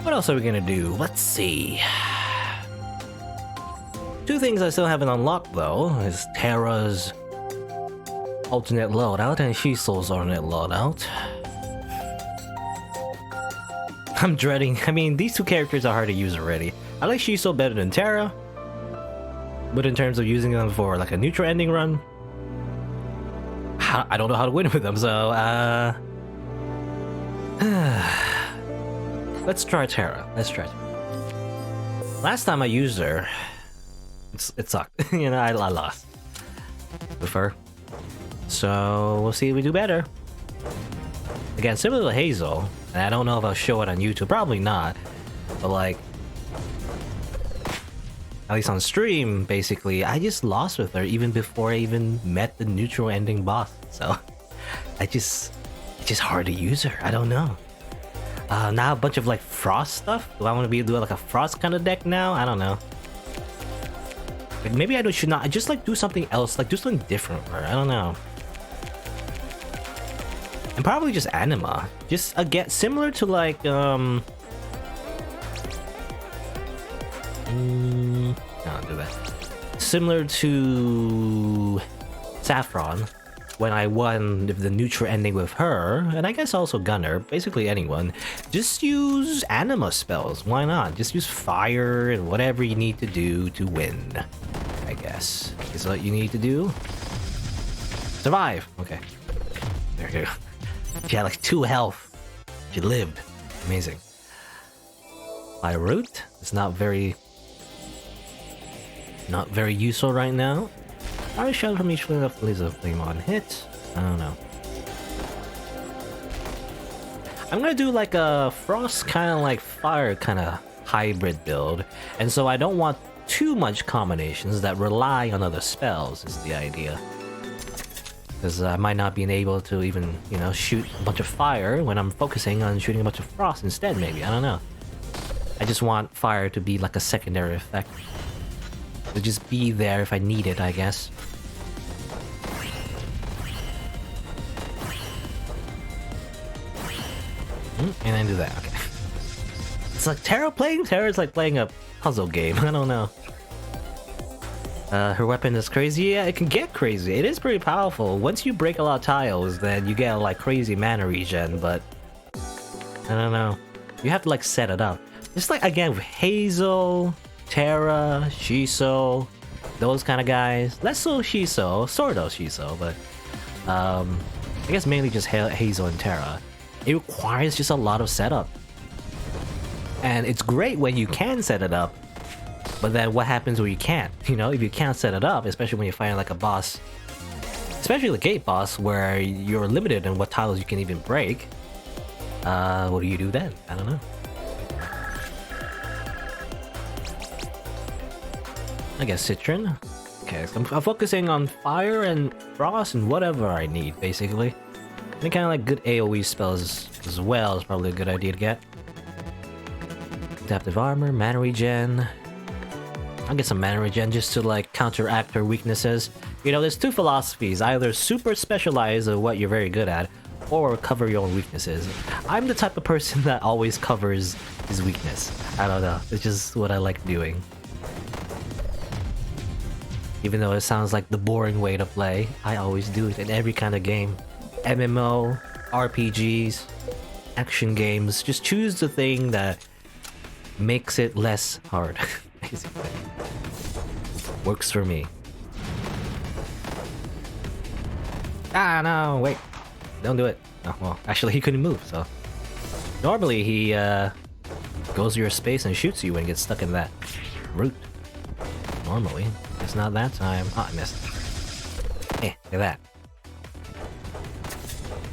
What else are we gonna do? Let's see. Two things I still haven't unlocked though is Terra's alternate loadout and Shiso's alternate loadout. I'm dreading. I mean, these two characters are hard to use already. I like Shiso better than Terra, but in terms of using them for like a neutral ending run, I don't know how to win with them. So, let's try Terra. Let's try. Last time I used her, it sucked. You know, I lost with her. So we'll see if we do better. Again, similar to Hazel, and I don't know if I'll show it on YouTube. Probably not. But like, at least on stream, basically, I just lost with her even before I even met the neutral ending boss. So it's just hard to use her. I don't know. Now a bunch of like frost stuff. Do I want to be doing like a frost kind of deck now? I don't know. Like maybe I should not. I just like do something else. Like do something different with her. I don't know. And probably just anima. Just again similar to like no, do that. Similar to Saffron when I won the neutral ending with her, and I guess also Gunner, basically anyone. Just use anima spells. Why not? Just use fire and whatever you need to do to win. I guess is what you need to do. Survive. Okay. There you go. She had like 2 health. She lived. Amazing. My root is not very useful right now. I shot from each flame of laser flame on hit. I don't know. I'm gonna do like a frost kind of like fire kind of hybrid build, and so I don't want too much combinations that rely on other spells. Is the idea. Because I might not be able to even, you know, shoot a bunch of fire when I'm focusing on shooting a bunch of frost instead, maybe. I don't know. I just want fire to be like a secondary effect. To just be there if I need it, I guess. And I do that, okay. It's like Terra playing? Terra's like playing a puzzle game, I don't know. Her weapon is crazy. Yeah, it can get crazy. It is pretty powerful. Once you break a lot of tiles, then you get like crazy mana regen, but I don't know. You have to like set it up. Just like again with Hazel, Terra, Shiso, those kind of guys. Less so Shiso, sort of Shiso, but I guess mainly just Hazel and Terra. It requires just a lot of setup. And it's great when you can set it up. But then what happens when you can't? You know, if you can't set it up, especially when you're fighting like a boss, especially the gate boss where you're limited in what tiles you can even break, what do you do then? I don't know. I guess Citron. Okay, so I'm focusing on fire and frost and whatever I need, basically. Any kind of like good AoE spells as well is probably a good idea to get. Adaptive armor, mana regen. I'll get some mana regen just to like counteract her weaknesses. You know, there's 2 philosophies. Either super specialize at what you're very good at, or cover your own weaknesses. I'm the type of person that always covers his weakness. I don't know. It's just what I like doing. Even though it sounds like the boring way to play, I always do it in every kind of game. MMO, RPGs, action games. Just choose the thing that makes it less hard. Basically. Works for me. Ah, no, wait. Don't do it. Oh, well, actually he couldn't move, so... Normally he, goes to your space and shoots you when he gets stuck in that route. Normally. It's not that time. Oh, I missed. Look at that.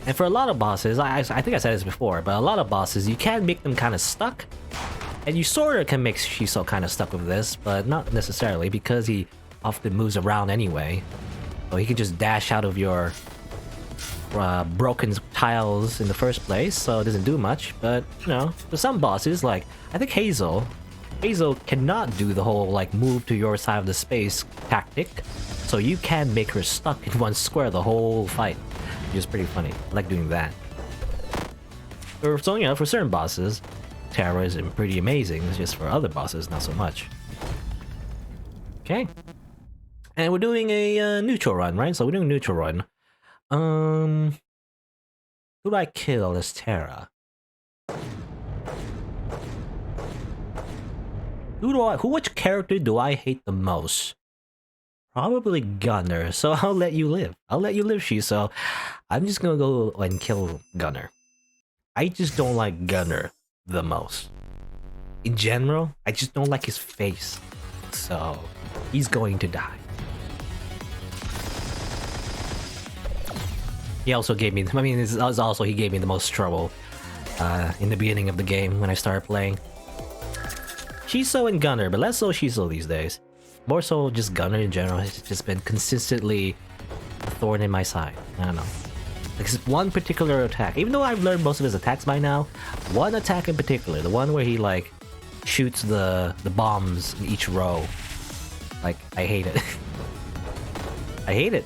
And for a lot of bosses, I think I said this before, but a lot of bosses, you can make them kind of stuck. And you sorta can make Shiso kind of stuck with this, but not necessarily, because he often moves around anyway. So he can just dash out of your broken tiles in the first place, so it doesn't do much. But, you know, for some bosses, like, I think Hazel cannot do the whole, like, move to your side of the space tactic. So you can make her stuck in one square the whole fight. Which is pretty funny. I like doing that. So, you know, for certain bosses, Terra is pretty amazing. It's just for other bosses, not so much. Okay. And we're doing a neutral run, right? So we're doing a neutral run. Who do I kill as Terra? Which character do I hate the most? Probably Gunner, so I'll let you live. I'll let you live, so I'm just gonna go and kill Gunner. I just don't like Gunner the most. In general, I just don't like his face. So, he's going to die. He also gave me, he gave me the most trouble in the beginning of the game when I started playing. Shiso and Gunner, but less so Shiso these days. More so just Gunner in general has just been consistently a thorn in my side. I don't know. Like one particular attack, even though I've learned most of his attacks by now, one attack in particular, the one where he like shoots the bombs in each row. Like, I hate it. I hate it.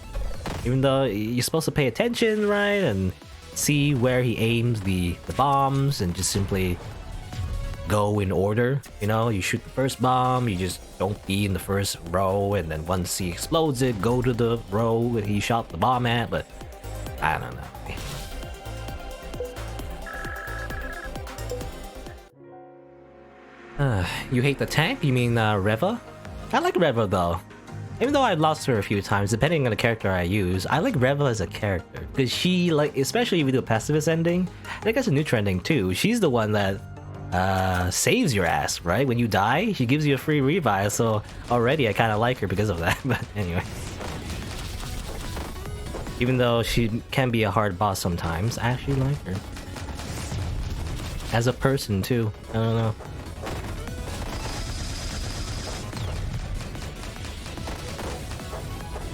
Even though you're supposed to pay attention, right? And see where he aims the bombs and just simply go in order. You know, you shoot the first bomb, you just don't be in the first row, and then once he explodes it, go to the row that he shot the bomb at, but I don't know. You hate the tank? You mean Reva? I like Reva though. Even though I've lost her a few times, depending on the character I use, I like Reva as a character. Because she, like, especially if you do a pacifist ending, I think that's a neutral ending too. She's the one that saves your ass, right? When you die, she gives you a free revive, so already I kind of like her because of that. But anyway. Even though she can be a hard boss sometimes, I actually like her. As a person too, I don't know.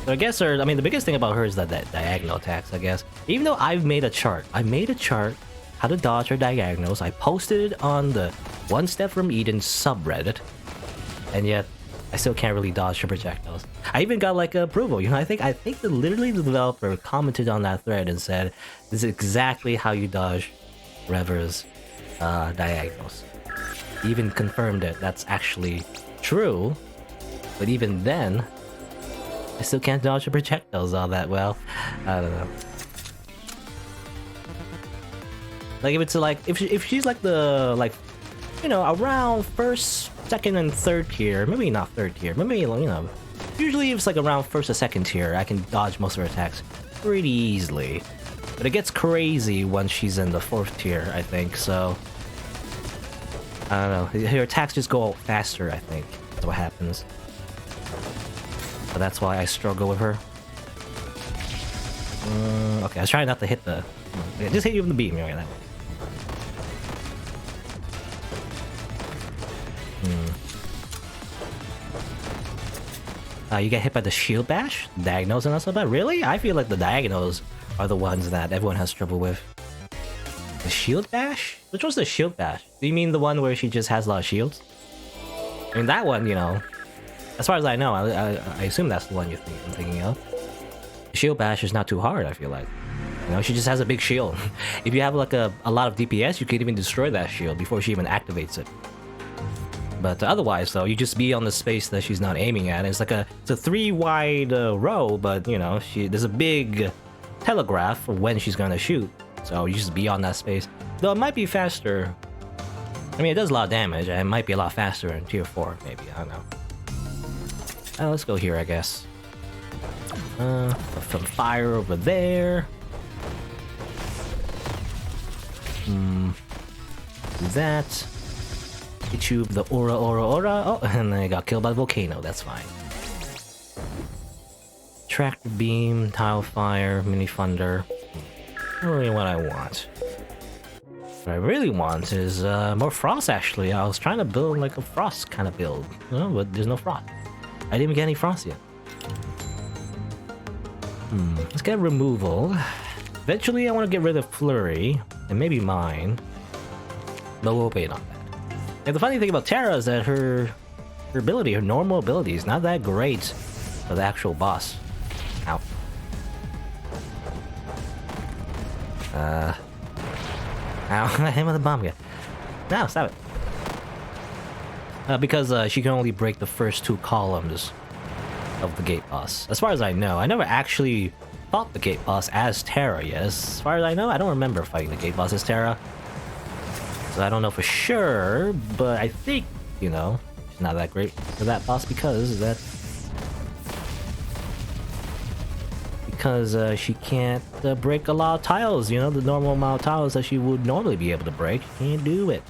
So I guess the biggest thing about her is that diagonal attacks, I guess. Even though I've made a chart. I made a chart how to dodge her diagonals. I posted it on the One Step from Eden subreddit. And yet, I still can't really dodge her projectiles. I even got like approval, you know, I think literally the developer commented on that thread and said, this is exactly how you dodge Reva's diagonals. He even confirmed it, that's actually true. But even then, I still can't dodge her projectiles all that well. I don't know. Like if it's like if she's like you know, around first, second, and third tier, maybe not third tier, maybe, you know, usually if it's like around first or second tier, I can dodge most of her attacks pretty easily. But it gets crazy once she's in the fourth tier, I think. So I don't know. Her attacks just go faster, I think. That's what happens. So that's why I struggle with her. Okay, I was trying not to hit the... Just hit you with the beam, right? That way. You get hit by the shield bash? Diagonals are not so bad. Really? I feel like the diagonals are the ones that everyone has trouble with. The shield bash? Which one's the shield bash? Do you mean the one where she just has a lot of shields? I mean, that one, you know... As far as I know, I assume that's the one I'm thinking of. Shield bash is not too hard, I feel like. You know, she just has a big shield. If you have like a lot of DPS, you could even destroy that shield before she even activates it. But otherwise, though, you just be on the space that she's not aiming at. It's a 3-wide row, but you know, there's a big telegraph for when she's gonna shoot. So you just be on that space. Though it might be faster. I mean, it does a lot of damage. It might be a lot faster in tier 4, maybe. I don't know. Let's go here, I guess. Some fire over there. Do that. Hit you with the aura. Oh, and I got killed by the volcano. That's fine. Tractor beam, tile fire, mini thunder. Not really what I want. What I really want is more frost. Actually, I was trying to build like a frost kind of build, you know, but there's no frost. I didn't even get any frost yet. Let's get removal. Eventually, I want to get rid of Flurry, and maybe mine. But we'll wait on that. And the funny thing about Terra is that her ability, her normal ability, is not that great for the actual boss. Ow. Ow, I hit him with a bomb again. No, stop it. Because she can only break the first 2 columns of the gate boss. As far as I know, I never actually fought the gate boss as Terra yet. As far as I know, I don't remember fighting the gate boss as Terra. So I don't know for sure, but I think, you know, she's not that great for that boss because she can't break a lot of tiles, you know, the normal amount of tiles that she would normally be able to break. Can't do it.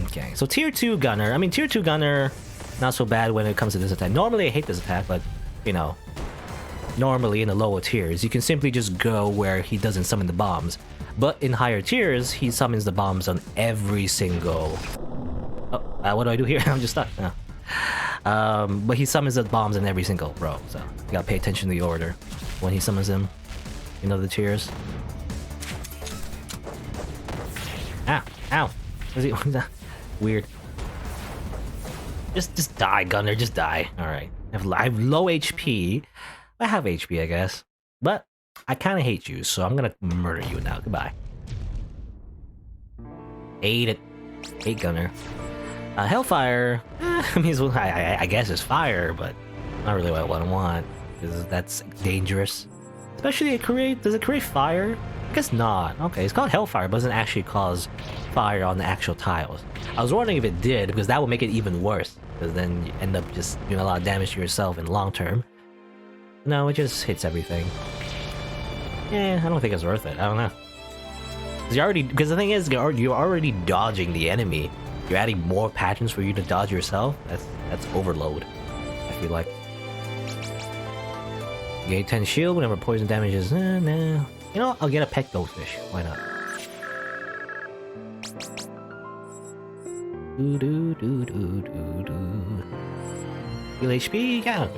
Okay, so tier 2 gunner. I mean, tier 2 gunner, not so bad when it comes to this attack. Normally I hate this attack, but, you know, normally in the lower tiers, you can simply just go where he doesn't summon the bombs. But in higher tiers, he summons the bombs on every single... Oh, what do I do here? I'm just stuck. No. But he summons the bombs in every single row, so you gotta pay attention to the order when he summons them in other tiers. Ow! Ow! Is he... Weird. Just die, Gunner. Just die. Alright. I have low HP. I have HP, I guess. But I kind of hate you, so I'm gonna murder you now. Goodbye. Ate it. Hate Gunner. Hellfire. I guess it's fire, but not really what I want. Because that's dangerous. Especially does it create fire? I guess not. Okay, it's called Hellfire, but doesn't actually cause fire on the actual tiles. I was wondering if it did, because that would make it even worse. Because then you end up just doing a lot of damage to yourself in long term. No, it just hits everything. I don't think it's worth it. I don't know. Because the thing is, you're already dodging the enemy. You're adding more patterns for you to dodge yourself. That's overload, I feel like. Gain 10 shield whenever poison damages. No. You know, I'll get a pet goldfish. Why not? Heal HP? Yeah.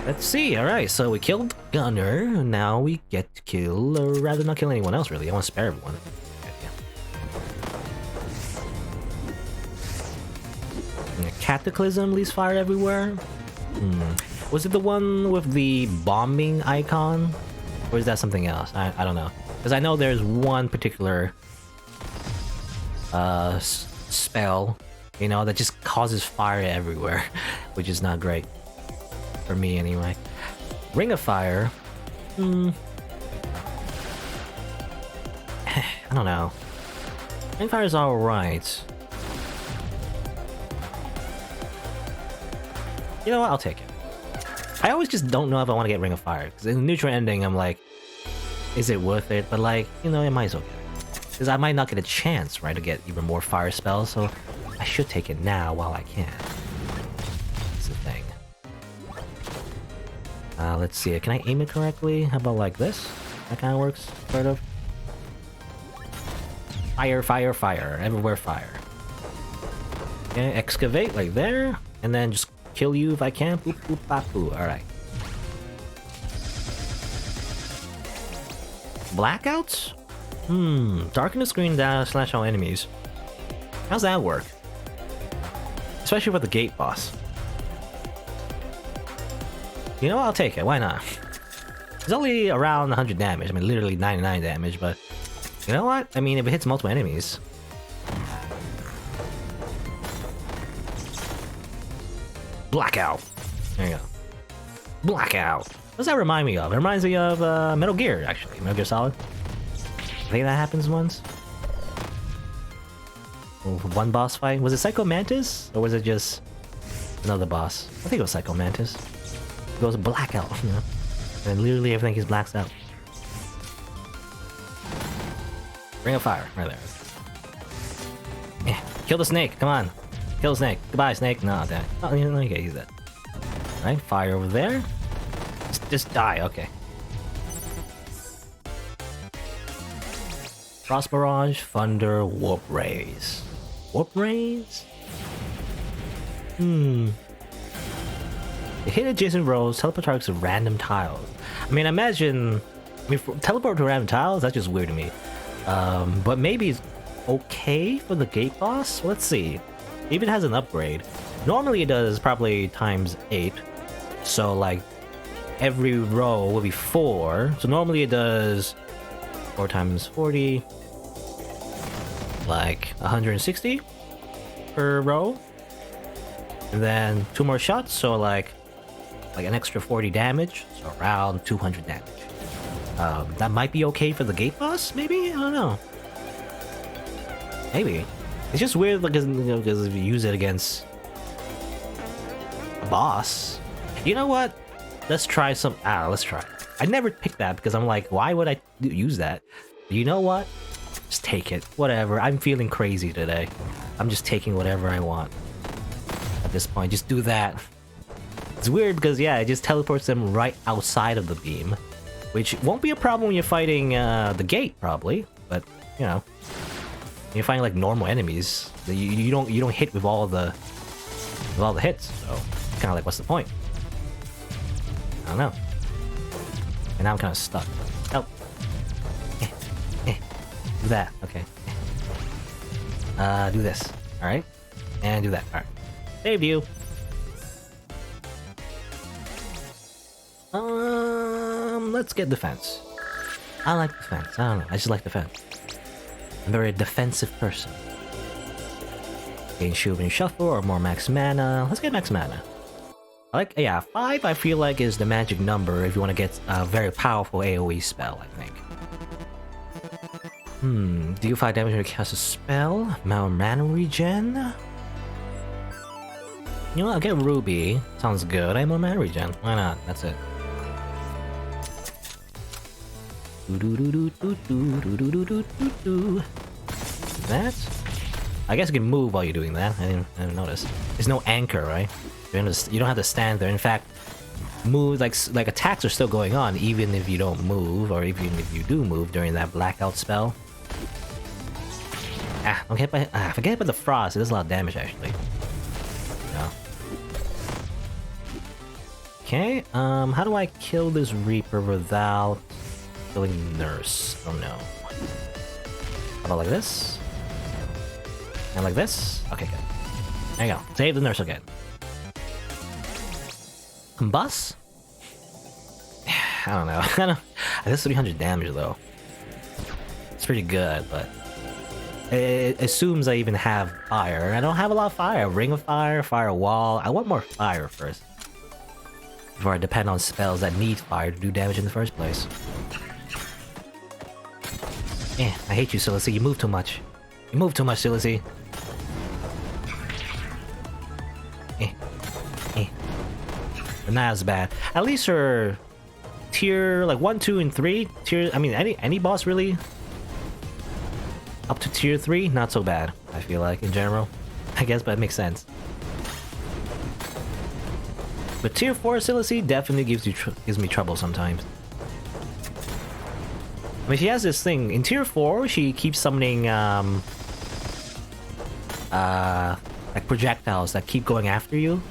Let's see. Alright, so we killed Gunner. Now we get to kill, or rather not kill anyone else really. I want to spare everyone. Cataclysm leaves fire everywhere. Was it the one with the bombing icon? Or is that something else? I don't know. Because I know there's one particular spell, you know, that just causes fire everywhere, which is not great. For me, anyway. Ring of Fire. I don't know. Ring of Fire is alright. You know what? I'll take it. I always just don't know if I want to get Ring of Fire. Because in the neutral ending, I'm like, is it worth it? But like, you know, it might as well get it. Because I might not get a chance, right, to get even more fire spells. So I should take it now while I can. That's the thing. Let's see. Can I aim it correctly? How about like this? That kind of works, sort of. Fire, fire, fire. Everywhere fire. Okay, excavate like there. And then just kill you if I can. Boop, boop, bop, boo. Alright. Blackouts? Darken the screen down / all enemies. How's that work? Especially with the gate boss. You know what? I'll take it. Why not? It's only around 100 damage. I mean, literally 99 damage, but... You know what? I mean, if it hits multiple enemies... Blackout! There you go. Blackout! What does that remind me of? It reminds me of Metal Gear, actually. Metal Gear Solid. I think that happens once. One boss fight. Was it Psycho Mantis? Or was it just another boss? I think it was Psycho Mantis. It goes blackout, you know? And literally everything is blacked out. Ring of Fire, right there. Kill the snake, come on. Kill the snake. Goodbye, snake. No, damn. Oh, okay, he's dead. Alright, fire over there. Just die, okay. Frost Barrage, Thunder, Warp Rays. Warp Rays? They hit adjacent rows, teleport targets to random tiles. I mean, teleport to random tiles? That's just weird to me. But maybe it's okay for the gate boss? Let's see. If it has an upgrade. Normally it does probably times 8. So like every row will be 4. So normally it does 4 times 40. like 160 per row, and then 2 more shots, so like an extra 40 damage, so around 200 damage. That might be okay for the gate boss, maybe? I don't know. Maybe. It's just weird because, you know, because if you use it against a boss. You know what? Let's try some. Let's try. I never picked that because I'm like, why would I use that? You know what? Just take it. Whatever. I'm feeling crazy today. I'm just taking whatever I want. At this point, just do that. It's weird because, yeah, it just teleports them right outside of the beam. Which won't be a problem when you're fighting the gate, probably. But, you know, when you're fighting like normal enemies, you don't hit with all the hits. So, kind of like, what's the point? I don't know. And now I'm kind of stuck. Help! Do that. Okay. Do this. All right, and do that. All right. Saved you. Let's get defense. I like defense. I don't know. I just like defense. I'm a very defensive person. Gain shield and shuffle or more max mana. Let's get max mana. I like, yeah, 5 I feel like is the magic number if you want to get a very powerful AoE spell, I think. Deal 5 damage when you cast a spell. More mana regen. You know what, I'll get Ruby. Sounds good. I have more mana regen. Why not? That's it. That? I guess you can move while you're doing that. I didn't notice. There's no anchor, right? You don't have to stand there. In fact, moves like attacks are still going on even if you don't move, or even if you do move during that blackout spell. Forget about the frost. It does a lot of damage actually. No. Okay. How do I kill this Reaper without killing Nurse? Oh no. How about like this? And like this? Okay, good. There you go. Save the Nurse again. Combust? I don't know. I guess 300 damage though. It's pretty good, but it assumes I even have fire. I don't have a lot of fire. Ring of Fire, Fire Wall. I want more fire first before I depend on spells that need fire to do damage in the first place. I hate you, Silisy. You move too much. You move too much, Silisy. But not as bad. At least her tier like 1, 2, and 3 tier. I mean, any boss really up to tier 3, not so bad. I feel like in general, I guess, but it makes sense. But tier 4 Silisy definitely gives me trouble sometimes. I mean, she has this thing in tier 4. She keeps summoning like projectiles that keep going after you.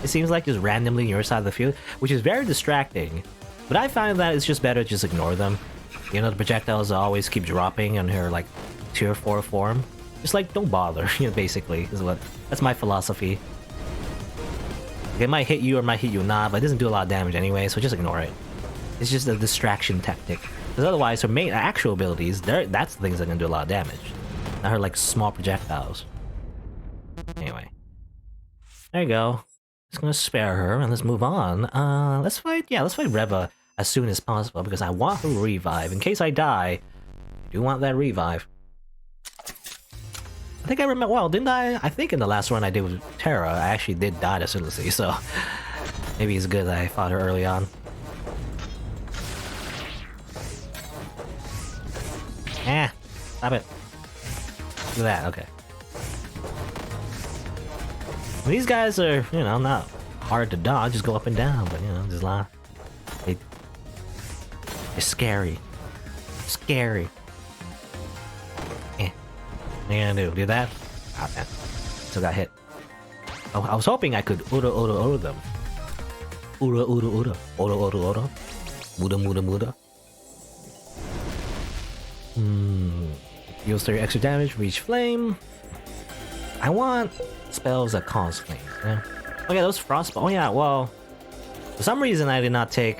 It seems like just randomly on your side of the field, which is very distracting. But I find that it's just better to just ignore them. You know, the projectiles always keep dropping on her like tier 4 form. Just like don't bother. You know, basically that's my philosophy. It might hit you or might hit you not, but it doesn't do a lot of damage anyway, so just ignore it. It's just a distraction tactic. Because otherwise, her main actual abilities, that's the things that can do a lot of damage. Not her like small projectiles. Anyway, there you go. Just gonna spare her and let's move on. Let's fight Reva as soon as possible because I want her revive. In case I die, I do want that revive. I think I remember, well, didn't I? I think in the last run I did with Terra, I actually did die to Silisy, so maybe it's good that I fought her early on. Stop it. Look at that, okay. These guys are, you know, not hard to dodge, just go up and down, but, you know, just a lot. They're scary. Scary. What are you gonna do? Do that? Ah, man. Still got hit. Oh, I was hoping I could Ura them. Ura. Muda. Deals 30 extra damage, reach flame. I want spells that cause flame, yeah? Okay, those frost. Oh yeah, well, for some reason I did not take.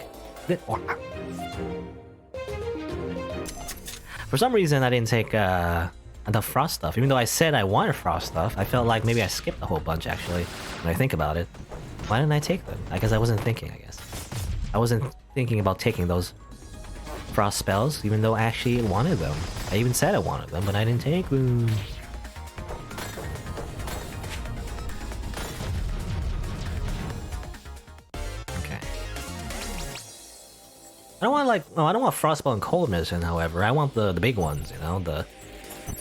For some reason I didn't take the frost stuff. Even though I said I wanted frost stuff, I felt like maybe I skipped a whole bunch actually. When I think about it, why didn't I take them? I guess I wasn't thinking. I guess I wasn't thinking about taking those frost spells, even though I actually wanted them. I even said I wanted them, but I didn't take them. Okay. I don't want I don't want frostball and cold mission. However, I want the big ones. You know, the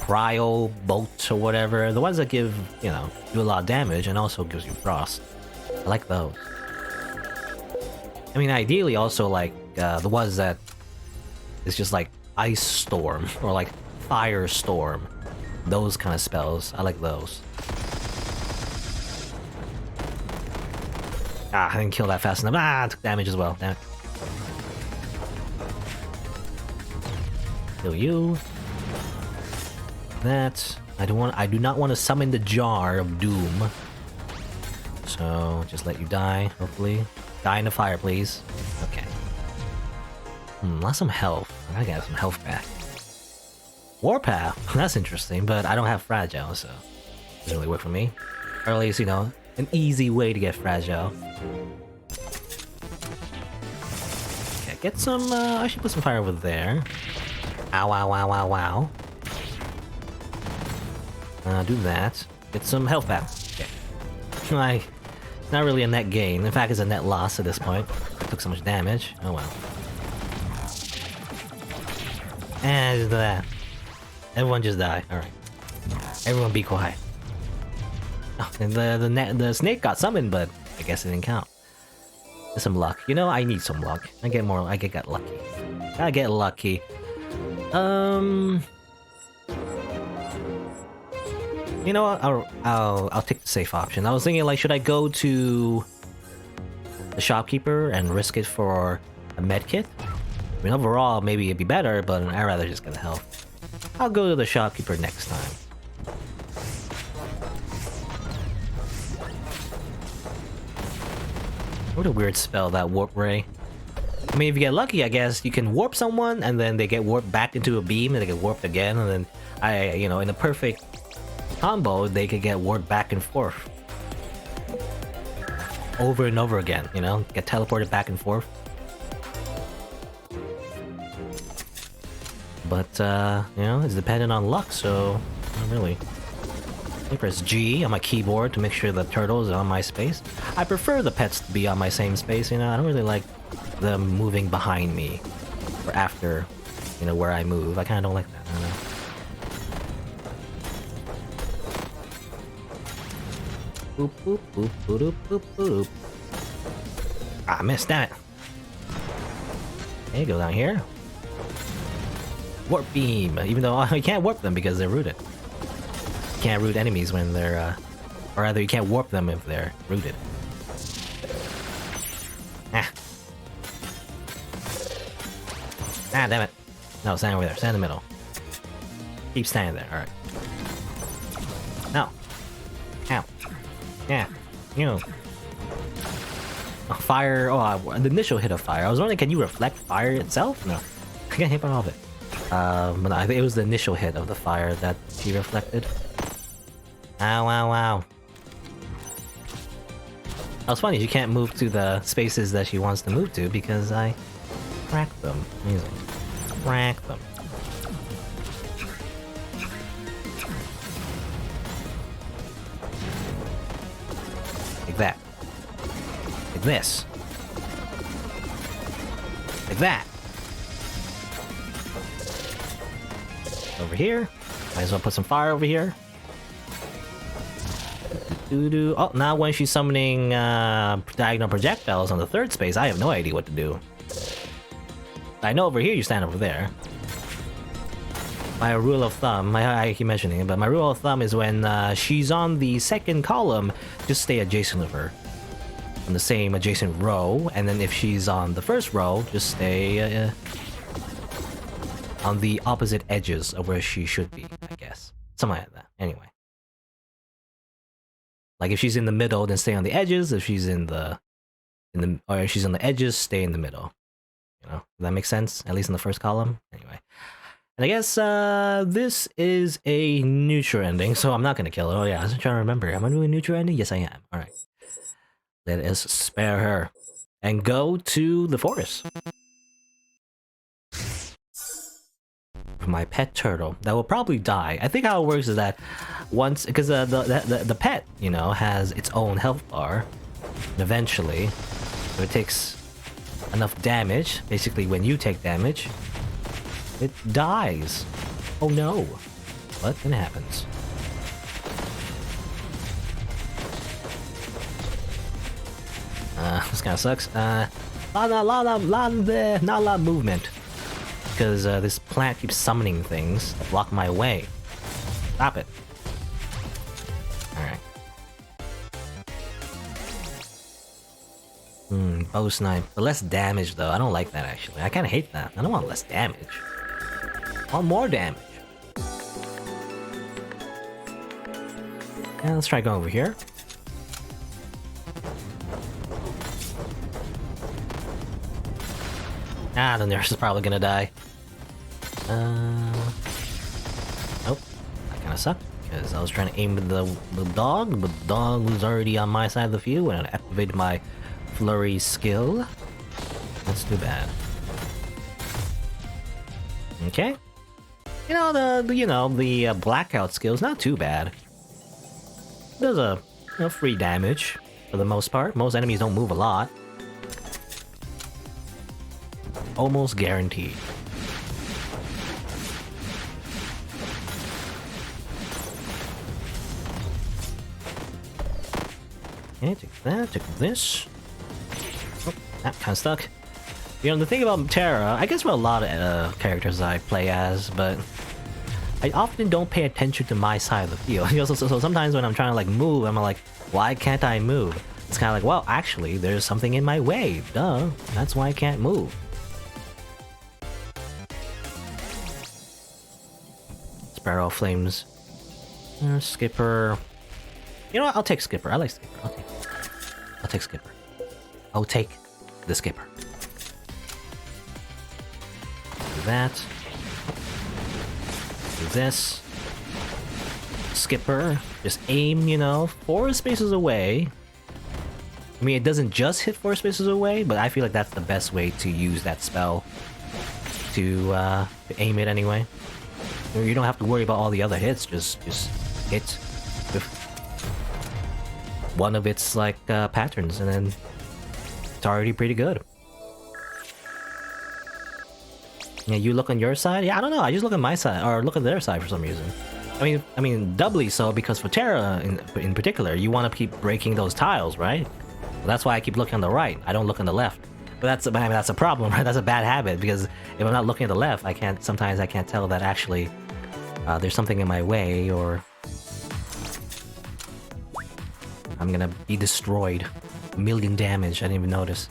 cryo bolts or whatever. The ones that give, you know, do a lot of damage and also gives you frost. I like those. I mean, ideally also like the ones that is just like ice storm or like fire storm. Those kind of spells. I like those. Ah, I didn't kill that fast enough. Ah, I took damage as well. Damn it. Kill you. That I do not want to summon the jar of doom. So just let you die, hopefully. Die in the fire, please. Okay. Lost some health. I gotta get some health back. Warpath. That's interesting, but I don't have fragile, so it doesn't really work for me. Or at least, you know, an easy way to get fragile. Okay, get some. I should put some fire over there. Ow! Ow! Ow! Ow! Ow! Do that. Get some health back. Okay. It's not really a net gain. In fact, it's a net loss at this point. I took so much damage. Oh well. And just that. Everyone just die. All right. Everyone be quiet. Oh, and the snake got summoned, but I guess it didn't count. There's some luck. You know, I need some luck. I get lucky. Gotta get lucky. You know what? I'll take the safe option. I was thinking, like, should I go to the shopkeeper and risk it for a med kit? I mean, overall, maybe it'd be better, but I'd rather just get the health. I'll go to the shopkeeper next time. What a weird spell, that warp ray. I mean, if you get lucky, I guess you can warp someone, and then they get warped back into a beam, and they get warped again, and then you know, in a perfect combo, they could get warped back and forth. Over and over again, you know? Get teleported back and forth. But, you know, it's dependent on luck, so not really. I press G on my keyboard to make sure the turtles are on my space. I prefer the pets to be on my same space, you know? I don't really like them moving behind me or after, you know, where I move. I kind of don't like that, I don't know. Boop, boop, boop, boop, boop, boop. Ah, I missed that. Okay, go down here. Warp beam. Even though you can't warp them because they're rooted. You can't root enemies when they're, or rather, you can't warp them if they're rooted. Ah. Ah, damn it. No, stand over there. Stand in the middle. Keep standing there. Alright. No. Ow. Yeah. You know. Oh, fire. Oh, the initial hit of fire. I was wondering, can you reflect fire itself? No. I can't hit by all of it. But no, I think it was the initial hit of the fire that she reflected. Ow, ow, ow. It's funny, she can't move to the spaces that she wants to move to because I cracked them. Easy. Crack them. Like that. Like this. Like that. Over here. Might as well put some fire over here. Oh, now when she's summoning diagonal projectiles on the third space, I have no idea what to do. I know over here you stand over there. My rule of thumb, I keep mentioning it, but my rule of thumb is when she's on the second column, just stay adjacent of her. On the same adjacent row, and then if she's on the first row, just stay on the opposite edges of where she should be, I guess. Something like that. Anyway. Like if she's in the middle, then stay on the edges. If she's or if she's on the edges, stay in the middle. You know, does that make sense? At least in the first column. Anyway, And I guess this is a neutral ending, so I'm not gonna kill it. Oh yeah, I was trying to remember. Am I doing a neutral ending? Yes, I am. Alright. Let us spare her. And go to the forest. My pet turtle that will probably die. I think how it works is that once, because the pet, you know, has its own health bar, and eventually, so it takes enough damage. Basically, when you take damage, it dies. Oh no! What then happens? This kind of sucks. Not a lot of movement. Because this plant keeps summoning things that block my way. Stop it. Alright. Bow snipe. But less damage though. I don't like that actually. I kinda hate that. I don't want less damage. I want more damage. Yeah, let's try going over here. Ah, the nurse is probably gonna die. Nope. That kinda sucked, because I was trying to aim at the dog, but the dog was already on my side of the field when I activated my flurry skill. That's too bad. Okay. You know, the blackout skill is not too bad. It does a, free damage, for the most part. Most enemies don't move a lot. Almost guaranteed. Okay, take that, take this. Oh, that kind of stuck. You know, the thing about Terra, I guess with a lot of characters I play as, but I often don't pay attention to my side of the field. So sometimes when I'm trying to like move, I'm like, why can't I move? It's kind of like, well, actually, there's something in my way. Duh, that's why I can't move. Sparrow flames. Skipper. You know what? I'll take Skipper. I like Skipper. I'll take Skipper. I'll take the Skipper. Do that. Do this. Skipper. Just aim, 4 spaces away. I mean, it doesn't just hit 4 spaces away, but I feel like that's the best way to use that spell. To aim it anyway. You don't have to worry about all the other hits, just hit with one of its patterns, and then it's already pretty good. Yeah, you look on your side? Yeah, I don't know. I just look on my side, or look at their side for some reason. I mean, doubly so because for Terra in particular, you want to keep breaking those tiles, right? Well, that's why I keep looking on the right. I don't look on the left. But that's a problem, right? That's a bad habit because if I'm not looking at the left, sometimes I can't tell that actually there's something in my way, or I'm gonna be destroyed. 1,000,000 damage. I didn't even notice.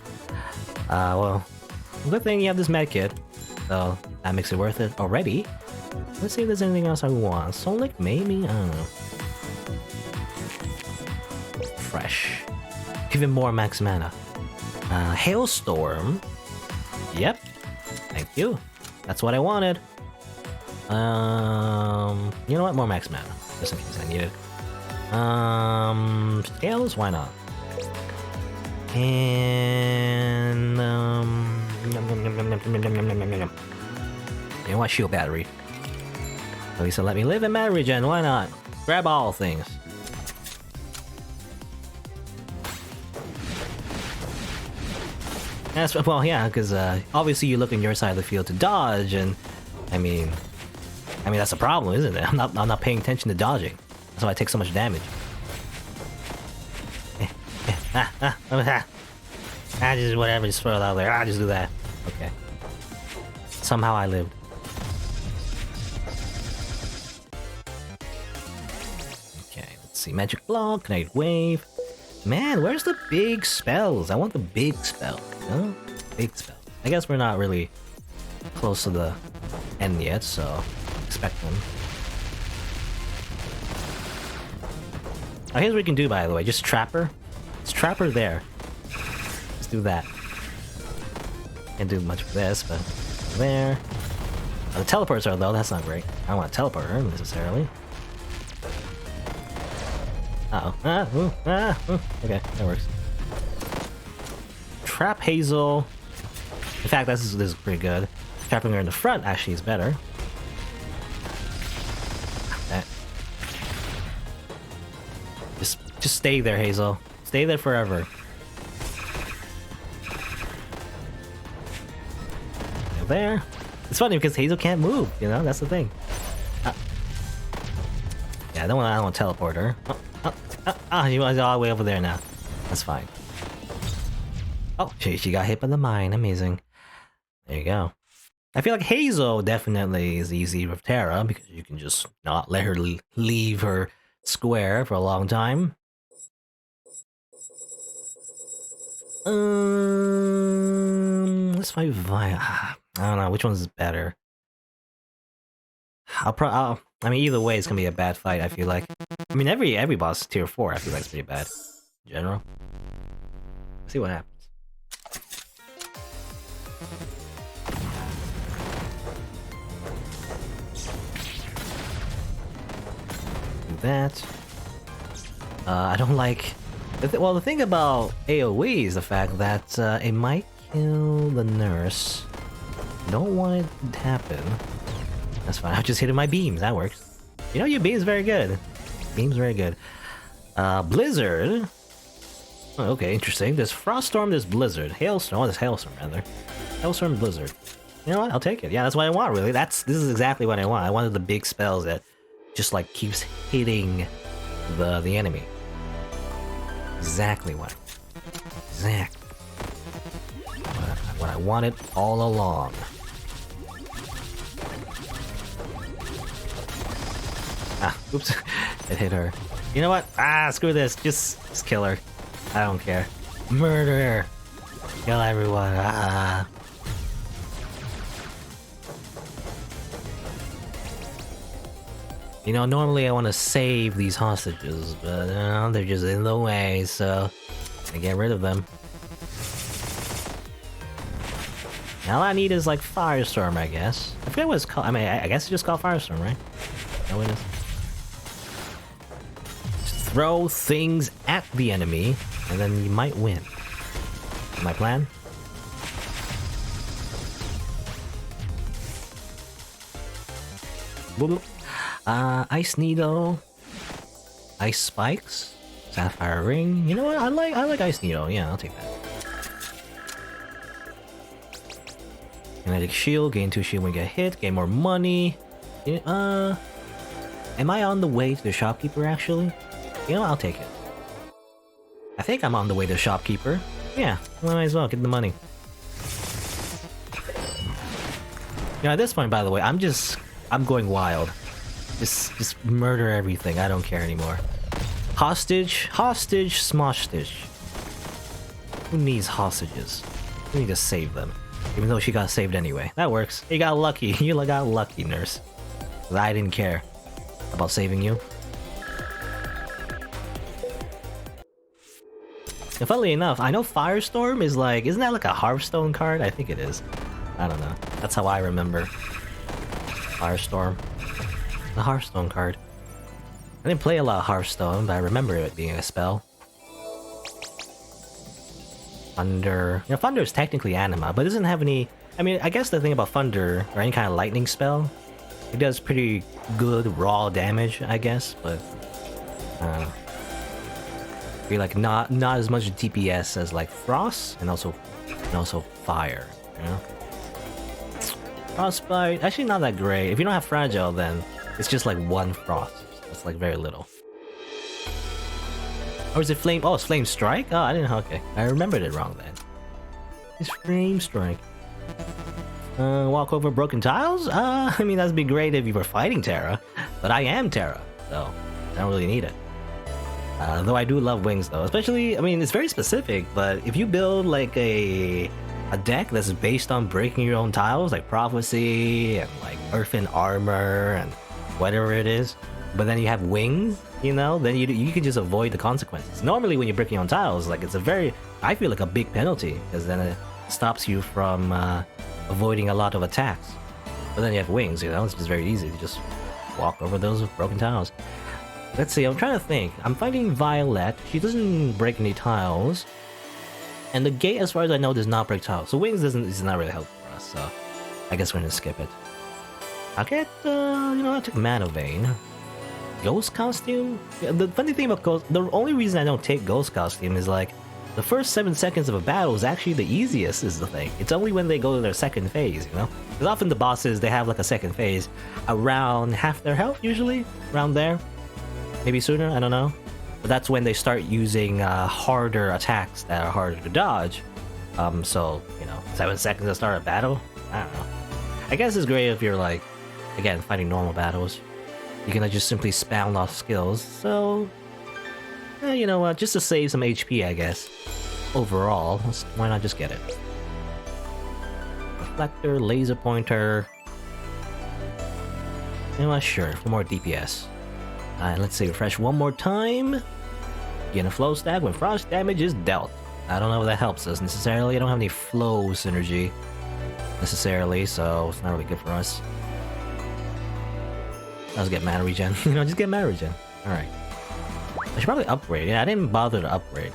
Well, good thing you have this medkit, so that makes it worth it already. Let's see if there's anything else I want. Solic, maybe? I don't know. Fresh. Even more max mana. Hailstorm. Yep. Thank you. That's what I wanted. You know what? More max mana. Just in case I need it. Scales? Why not? And, you know what? Shield battery. At least let me live in mana regen. Why not? Grab all things. That's, well, yeah, because obviously you look on your side of the field to dodge, and I mean that's a problem, isn't it? I'm not paying attention to dodging. That's why I take so much damage. Just whatever, just throw it out there. Just do that. Okay. Somehow I lived. Okay, let's see. Magic block, Night Wave. Man, where's the big spells? I want the big spell. Huh? Big spell. I guess we're not really close to the end yet, so expect them. Oh, here's what we can do, by the way. Just trap her. Let's trap her there. Let's do that. Can't do much with this, but there. The teleports are though, that's not great. I don't want to teleport her necessarily. Uh-oh. Okay, that works. Trap Hazel. In fact, this is pretty good. Trapping her in the front actually is better. Okay. Just stay there, Hazel. Stay there forever. There. It's funny because Hazel can't move, you know? That's the thing. Yeah, I don't want to teleport her. She was all the way over there now. That's fine. Oh, she got hit by the mine. Amazing. There you go. I feel like Hazel definitely is easy with Terra because you can just not let her leave her square for a long time. Let's fight Vi. I don't know which one's better. I mean, either way, it's gonna be a bad fight. I feel like. I mean, every boss tier 4, I feel like it's pretty bad in general. Let's see what happens. Do that. I don't like. Well, the thing about AoE is the fact that it might kill the nurse. Don't want it to happen. That's fine. I just hit my beams. That works. You know, your beam's very good. Beam's very good. Blizzard. Oh, okay, interesting. There's Froststorm, there's Blizzard. Hailstorm. Oh, there's Hailstorm, rather. Hailstorm, Blizzard. You know what? I'll take it. Yeah, that's what I want, really. This is exactly what I want. I wanted the big spells that just, like, keeps hitting the enemy. Exactly what. Exactly. What I wanted all along. Oops. It hit her. You know what? Screw this. Just kill her. I don't care. Murder her. Kill everyone. You know, normally I want to save these hostages, but they're just in the way, so I get rid of them. All I need is like Firestorm, I guess. I forget what it's called. I mean, I guess it's just called Firestorm, right? No, it is. Just throw things at the enemy, and then you might win. My plan? Boop. Ice Needle, Ice Spikes, Sapphire Ring. You know what? I like Ice Needle. Yeah, I'll take that. Kinetic Shield, gain 2 shield when you get hit, gain more money. Am I on the way to the shopkeeper actually? You know what? I'll take it. I think I'm on the way to the shopkeeper. Yeah, might as well get the money. You know, at this point, by the way, I'm going wild. Just murder everything. I don't care anymore. Hostage, Smosh Stitch. Who needs hostages? We need to save them. Even though she got saved anyway. That works. You got lucky. You got lucky, nurse. 'Cause I didn't care about saving you. And funnily enough, I know Firestorm is like... Isn't that like a Hearthstone card? I think it is. I don't know. That's how I remember Firestorm. The Hearthstone card. I didn't play a lot of Hearthstone, but I remember it being a spell. Thunder. You know, Thunder is technically anima, but it doesn't have any... I mean, I guess the thing about Thunder, or any kind of lightning spell, it does pretty good raw damage, I guess, but... be like not as much DPS as like Frost, and also Fire, you know? Frostbite, actually not that great. If you don't have Fragile, then it's just like 1 Frost. That's like very little. Or is it Flame? Oh, it's Flame Strike? Oh, I didn't know. Okay, I remembered it wrong then. It's Flame Strike. Walk over broken tiles? I mean, that'd be great if you were fighting Terra, but I am Terra, so I don't really need it. Though I do love wings, though. Especially, I mean, it's very specific, but if you build like a deck that's based on breaking your own tiles, like Prophecy and like Earthen Armor and whatever it is, but then you have wings, you know, then you can just avoid the consequences. Normally when you're breaking your own tiles, like it's a very, I feel like a big penalty, because then it stops you from avoiding a lot of attacks. But then you have wings, you know, it's just very easy to just walk over those broken tiles. Let's see, I'm trying to think. I'm fighting Violet. She doesn't break any tiles. And the gate, as far as I know, does not break tiles. So wings is not really helpful for us, so I guess we're gonna skip it. I'll get, you know, I'll take Mana Vein. Ghost Costume? Yeah, the funny thing about Ghost, the only reason I don't take Ghost Costume is like, the first 7 seconds of a battle is actually the easiest, is the thing. It's only when they go to their second phase, you know? Because often the bosses, they have like a second phase around half their health, usually, around there. Maybe sooner, I don't know. But that's when they start using harder attacks that are harder to dodge. So, you know, 7 seconds to start a battle? I don't know. I guess it's great if you're like, again, fighting normal battles. You can just simply spam off skills, so... you know what, just to save some HP, I guess. Overall, why not just get it? Reflector, laser pointer... You know what, sure, for more DPS. Alright, let's see, refresh one more time. Get a flow stack when frost damage is dealt. I don't know if that helps us necessarily. I don't have any flow synergy necessarily, so it's not really good for us. Let's get mana regen. You know, just get mana regen. Alright. I should probably upgrade. Yeah, I didn't bother to upgrade.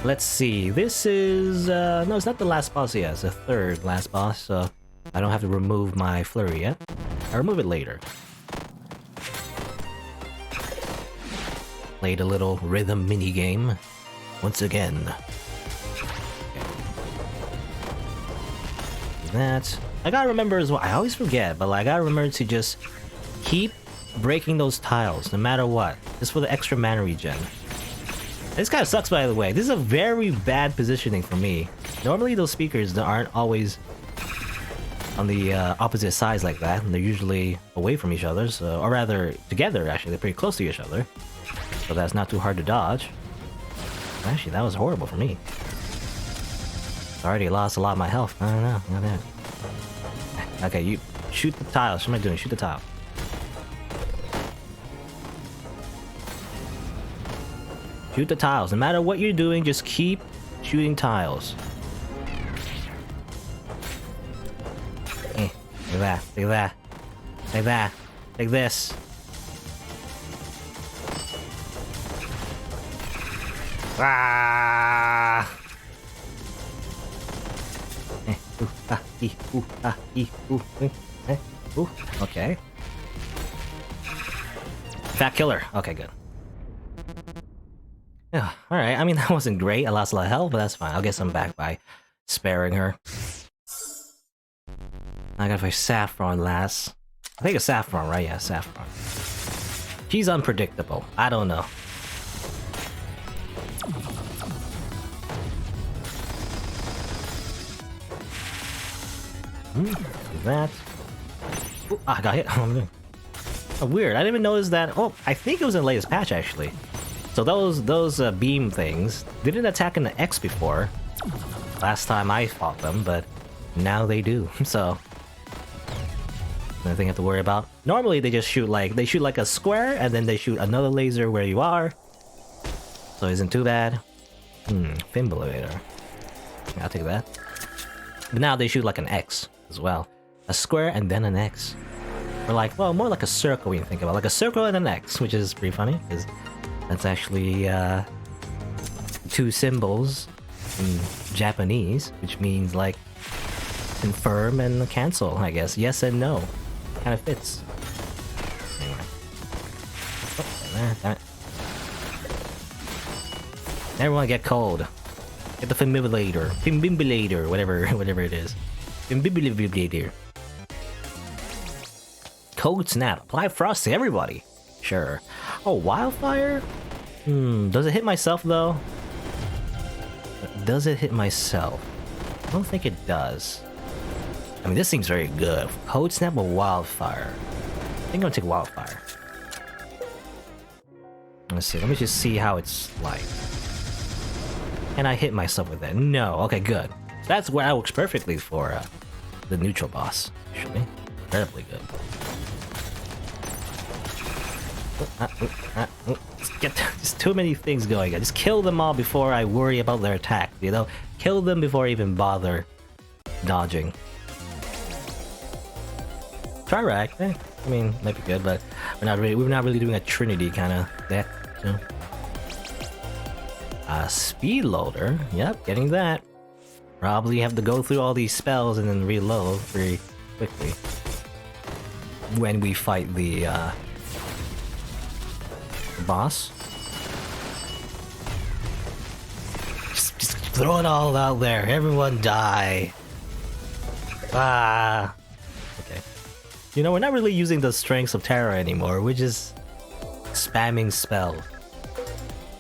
Let's see. This is... no, it's not the last boss yet. It's the third last boss, so I don't have to remove my flurry yet. I'll remove it later. Played a little rhythm minigame. Once again. Okay. That. I gotta remember as well. I always forget, but like, I gotta remember to just keep breaking those tiles, no matter what. Just for the extra mana regen. This kind of sucks, by the way. This is a very bad positioning for me. Normally those speakers aren't always on the opposite sides like that, and they're usually away from each other, so, or rather, together actually, they're pretty close to each other. So that's not too hard to dodge. Actually, that was horrible for me. I already lost a lot of my health. I don't know. Look at that. Okay, you shoot the tiles. What am I doing? Shoot the tile. Shoot the tiles. No matter what you're doing, just keep shooting tiles. Take that. Take that. Take that. Take this. Ah! Okay. Fat killer. Okay, good. Yeah, alright. I mean, that wasn't great. I lost a lot of health, but that's fine. I'll get some back by sparing her. I gotta fight Saffron last. I think it's Saffron, right? Yeah, Saffron. She's unpredictable. I don't know. Do that. Ooh, I got hit. Oh, weird. I didn't even notice that. Oh, I think it was in the latest patch actually. So those beam things didn't attack in the X before. Last time I fought them, but now they do. So nothing I have to worry about. Normally they just shoot like a square and then they shoot another laser where you are. So it isn't too bad. Fimbulator. I'll take that. But now they shoot like an X as well. A square and then an X. Or like, well, more like a circle when you think about it. Like a circle and an X, which is pretty funny, because that's actually two symbols in Japanese, which means like confirm and cancel, I guess. Yes and no. Kind of fits. Anyway. Oh, damn it. Everyone get cold. Get the Fimbulator, whatever it is. Fimbulator. Code Snap. Apply Frost to everybody. Sure. Oh, Wildfire? Does it hit myself, though? Does it hit myself? I don't think it does. I mean, this seems very good. Code Snap or Wildfire? I think I'm gonna take Wildfire. Let's see. Let me just see how it's like. Can I hit myself with that? No. Okay, good. That's where that works perfectly for the neutral boss, actually. Incredibly good. There's too many things going on. Just kill them all before I worry about their attack, you know? Kill them before I even bother dodging. Trirac. I mean, might be good, but we're not really doing a Trinity kind of deck. So. Speed loader. Yep, getting that. Probably have to go through all these spells and then reload pretty quickly when we fight the boss. Just throw it all out there. Everyone die. Ah. Okay. You know, we're not really using the strengths of Terra anymore. We're just spamming spells.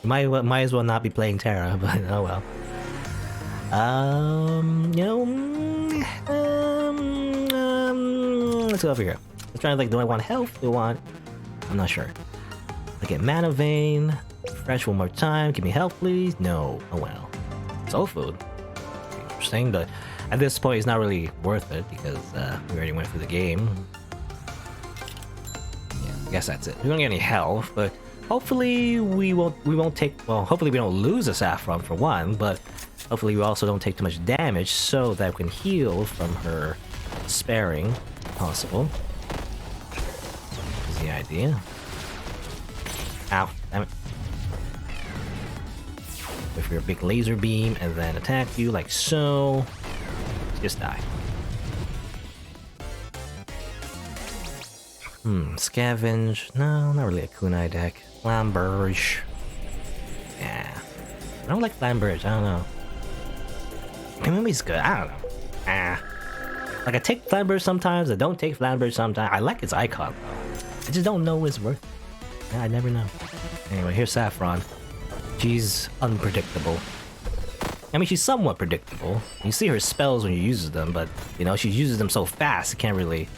Might as well not be playing Terra, but oh well. Let's go over here. I'm trying to think, do I want health? Do I want... I'm not sure. I get Mana Vein. Fresh one more time. Give me health, please. No. Oh well. Soul Food. Interesting, but at this point it's not really worth it because we already went through the game. Yeah, I guess that's it. We don't get any health, but hopefully we won't take... Well, hopefully we don't lose a Saffron for one, but hopefully we also don't take too much damage so that we can heal from her sparing, if possible. Is the idea. Ow, damn it. With your big laser beam and then attack you like so. Just die. Scavenge. No, not really a kunai deck. Flamberge. Yeah. I don't like Flamberge, I don't know. Maybe it's good, I don't know. Like I take Flamberge sometimes, I don't take Flamberge sometimes. I like its icon though. I just don't know it's worth it. Yeah, I never know. Anyway, here's Saffron. She's unpredictable. I mean, she's somewhat predictable. You see her spells when you use them, but you know, she uses them so fast, it can't really...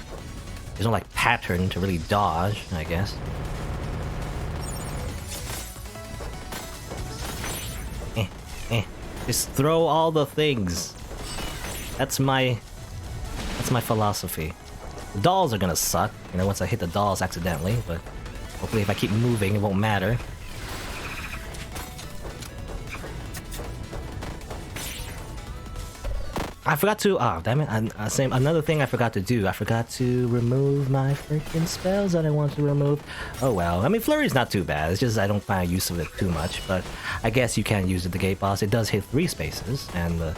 There's no like pattern to really dodge, I guess. Just throw all the things. That's my philosophy. The dolls are gonna suck, you know, once I hit the dolls accidentally, but hopefully if I keep moving, it won't matter. I forgot to... Oh, damn it. Another thing I forgot to do. I forgot to remove my freaking spells that I want to remove. Oh well. I mean, Flurry's not too bad. It's just I don't find use of it too much. But I guess you can use it the gate boss. It does hit 3 spaces. And the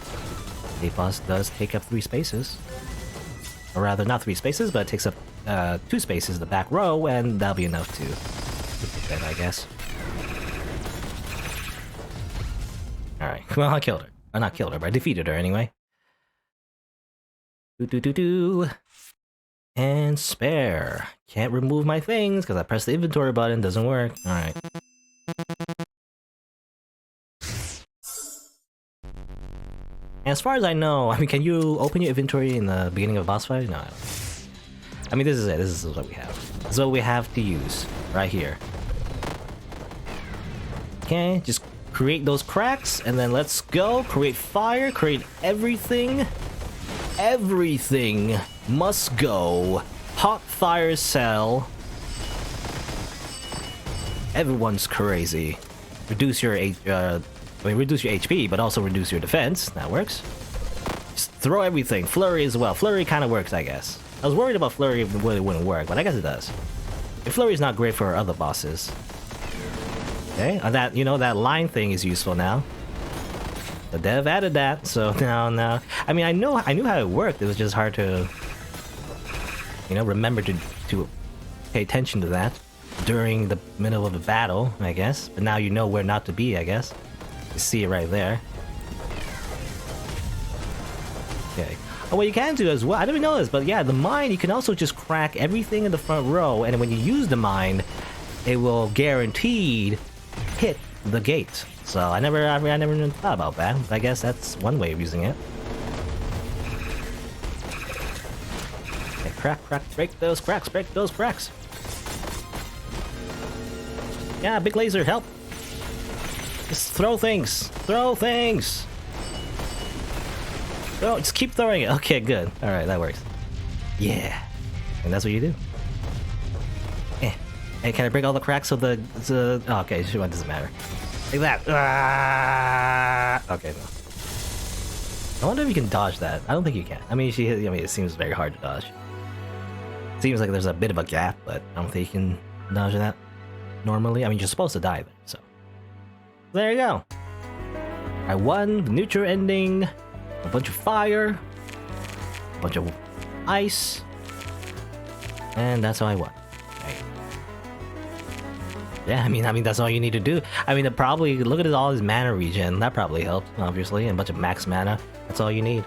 gate boss does take up 3 spaces. Or rather, not 3 spaces, but it takes up 2 spaces in the back row. And that'll be enough to defend, I guess. Alright. Well, I killed her. Or not killed her, but I defeated her anyway. And spare. Can't remove my things because I pressed the inventory button. Doesn't work. Alright. As far as I know, I mean, can you open your inventory in the beginning of a boss fight? No, I don't. I mean, this is it. This is what we have. This is what we have to use. Right here. Okay, just create those cracks and then let's go. Create fire. Create everything. Everything must go. Hot fire cell. Everyone's crazy. Reduce your reduce your HP, but also reduce your defense. That works. Just throw everything. Flurry as well. Flurry kind of works, I guess. I was worried about Flurry if it really wouldn't work, but I guess it does. If Flurry's not great for other bosses. Okay, that, you know, that line thing is useful now. The dev added that, so now. I mean, I knew how it worked. It was just hard to, you know, remember to pay attention to that during the middle of the battle, I guess. But now you know where not to be, I guess. You see it right there. Okay. Oh, what you can do as well, I didn't know this, but yeah, the mine, you can also just crack everything in the front row, and when you use the mine, it will guaranteed hit the gate. So I never even thought about that. I guess that's one way of using it. Okay, crack, break those cracks, break those cracks. Yeah, big laser, help. Just throw things, throw things. Oh, just keep throwing it. Okay, good. All right, that works. Yeah, and that's what you do. Hey, can I break all the cracks of the? Oh, okay, sure, it doesn't matter. Like that. Okay, no. I wonder if you can dodge that. I don't think you can. I mean, it seems very hard to dodge. Seems like there's a bit of a gap, but I don't think you can dodge that normally. I mean, you're supposed to die there, so. There you go. I won the neutral ending, a bunch of fire, a bunch of ice, and that's how I won. Yeah, I mean that's all you need to do. I mean, probably look at all his mana regen. That probably helped, obviously, and a bunch of max mana. That's all you need.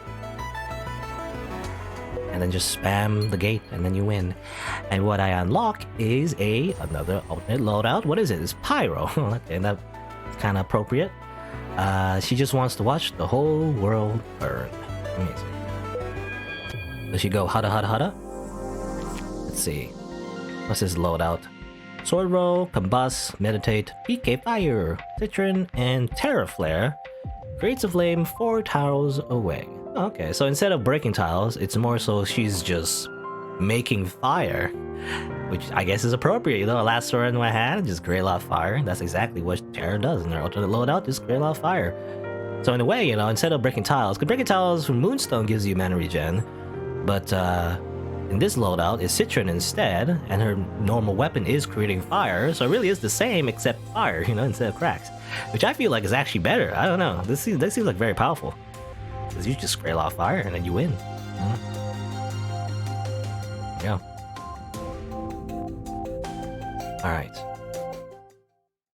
And then just spam the gate, and then you win. And what I unlock is another alternate loadout. What is it? It's Pyro. Okay, that's kind of appropriate. She just wants to watch the whole world burn. Amazing. Does she go hada hada hada? Let's see. What's this loadout? Sword Roll, Combust, Meditate, PK Fire, Citron, and Terra Flare creates a flame 4 tiles away. Okay, so instead of breaking tiles, it's more so she's just making fire, which I guess is appropriate. You know, last sword I had, just create a lot of fire. That's exactly what Terra does in her alternate loadout, just create a lot of fire. So in a way, you know, instead of breaking tiles, because breaking tiles from Moonstone gives you mana regen, but in this loadout is Citron instead, and her normal weapon is creating fire, so it really is the same except fire, you know, instead of cracks. Which I feel like is actually better. I don't know. This seems like very powerful. Because you just spray a lot of fire and then you win. Yeah. Alright.